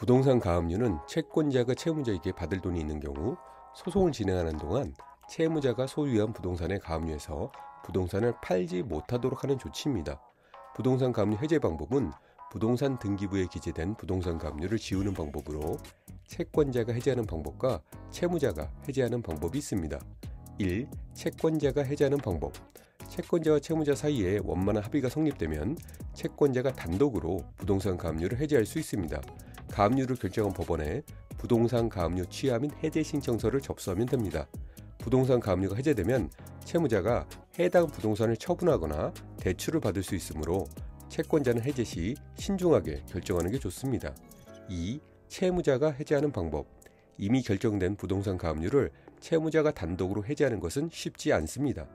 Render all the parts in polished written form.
부동산 가압류는 채권자가 채무자에게 받을 돈이 있는 경우 소송을 진행하는 동안 채무자가 소유한 부동산의 가압류에서 부동산을 팔지 못하도록 하는 조치입니다. 부동산 가압류 해제 방법은 부동산 등기부에 기재된 부동산 가압류를 지우는 방법으로 채권자가 해제하는 방법과 채무자가 해제하는 방법이 있습니다. 1. 채권자가 해제하는 방법. 채권자와 채무자 사이에 원만한 합의가 성립되면 채권자가 단독으로 부동산 가압류를 해제할 수 있습니다. 가압류를 결정한 법원에 부동산 가압류 취하 및 해제 신청서를 접수하면 됩니다. 부동산 가압류가 해제되면 채무자가 해당 부동산을 처분하거나 대출을 받을 수 있으므로 채권자는 해제 시 신중하게 결정하는 게 좋습니다. 2. 채무자가 해제하는 방법. 이미 결정된 부동산 가압류를 채무자가 단독으로 해제하는 것은 쉽지 않습니다.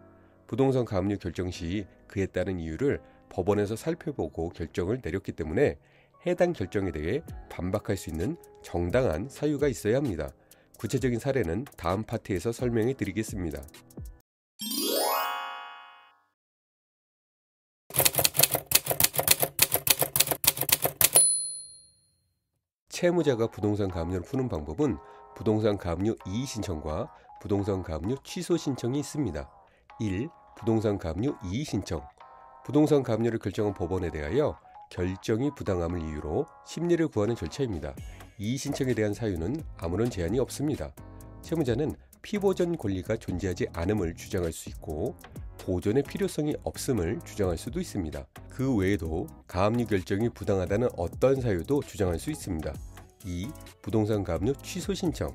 부동산 가압류 결정 시 그에 따른 이유를 법원에서 살펴보고 결정을 내렸기 때문에 해당 결정에 대해 반박할 수 있는 정당한 사유가 있어야 합니다. 구체적인 사례는 다음 파트에서 설명해 드리겠습니다. 채무자가 부동산 가압류를 푸는 방법은 부동산 가압류 이의 신청과 부동산 가압류 취소 신청이 있습니다. 1. 부동산 가압류 이의 신청. 부동산 가압류를 결정한 법원에 대하여 결정이 부당함을 이유로 심리를 구하는 절차입니다. 이의 신청에 대한 사유는 아무런 제한이 없습니다. 채무자는 피보전 권리가 존재하지 않음을 주장할 수 있고 보존의 필요성이 없음을 주장할 수도 있습니다. 그 외에도 가압류 결정이 부당하다는 어떤 사유도 주장할 수 있습니다. 2. 부동산 가압류 취소 신청.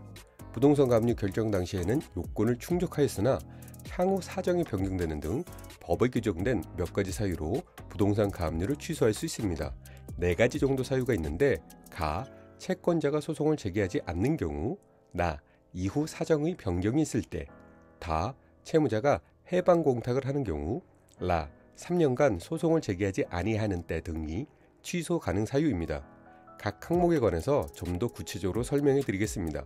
부동산 가압류 결정 당시에는 요건을 충족하였으나 향후 사정이 변경되는 등 법에 규정된 몇 가지 사유로 부동산 가압류를 취소할 수 있습니다. 4가지 정도 사유가 있는데 가. 채권자가 소송을 제기하지 않는 경우. 나. 이후 사정의 변경이 있을 때. 다. 채무자가 해방 공탁을 하는 경우. 라. 3년간 소송을 제기하지 아니하는 때 등이 취소 가능 사유입니다. 각 항목에 관해서 좀 더 구체적으로 설명해 드리겠습니다.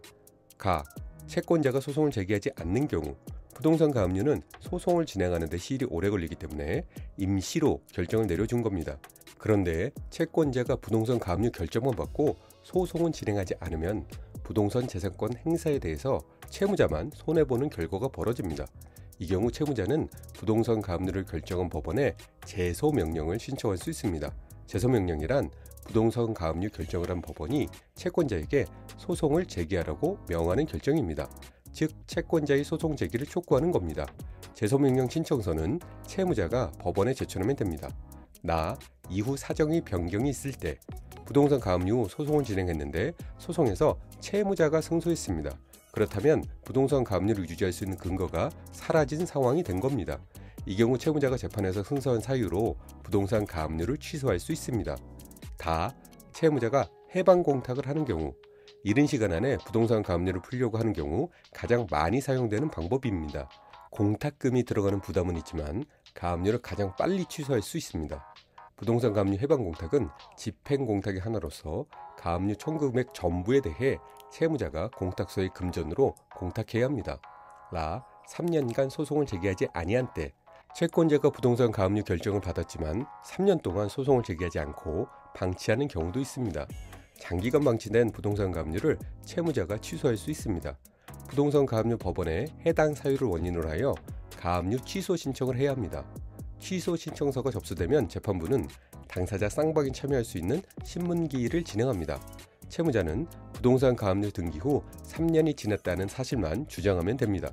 가. 채권자가 소송을 제기하지 않는 경우. 부동산 가압류는 소송을 진행하는 데 시일이 오래 걸리기 때문에 임시로 결정을 내려준 겁니다. 그런데 채권자가 부동산 가압류 결정만 받고 소송은 진행하지 않으면 부동산 재산권 행사에 대해서 채무자만 손해보는 결과가 벌어집니다. 이 경우 채무자는 부동산 가압류를 결정한 법원에 제소명령을 신청할 수 있습니다. 제소명령이란 부동산 가압류 결정을 한 법원이 채권자에게 소송을 제기하라고 명하는 결정입니다. 즉 채권자의 소송 제기를 촉구하는 겁니다. 제소명령 신청서는 채무자가 법원에 제출하면 됩니다. 나. 이후 사정의 변경이 있을 때. 부동산 가압류 소송을 진행했는데 소송에서 채무자가 승소했습니다. 그렇다면 부동산 가압류를 유지할 수 있는 근거가 사라진 상황이 된 겁니다. 이 경우 채무자가 재판에서 승소한 사유로 부동산 가압류를 취소할 수 있습니다. 다. 채무자가 해방 공탁을 하는 경우. 이른 시간 안에 부동산 가압류를 풀려고 하는 경우 가장 많이 사용되는 방법입니다. 공탁금이 들어가는 부담은 있지만 가압류를 가장 빨리 취소할 수 있습니다. 부동산 가압류 해방 공탁은 집행 공탁의 하나로서 가압류 청구 금액 전부에 대해 채무자가 공탁서의 금전으로 공탁해야 합니다. 라. 3년간 소송을 제기하지 아니한 때. 채권자가 부동산 가압류 결정을 받았지만 3년 동안 소송을 제기하지 않고 방치하는 경우도 있습니다. 장기간 방치된 부동산 가압류를 채무자가 취소할 수 있습니다. 부동산 가압류 법원에 해당 사유를 원인으로 하여 가압류 취소 신청을 해야 합니다. 취소 신청서가 접수되면 재판부는 당사자 쌍방이 참여할 수 있는 신문기일을 진행합니다. 채무자는 부동산 가압류 등기 후 3년이 지났다는 사실만 주장하면 됩니다.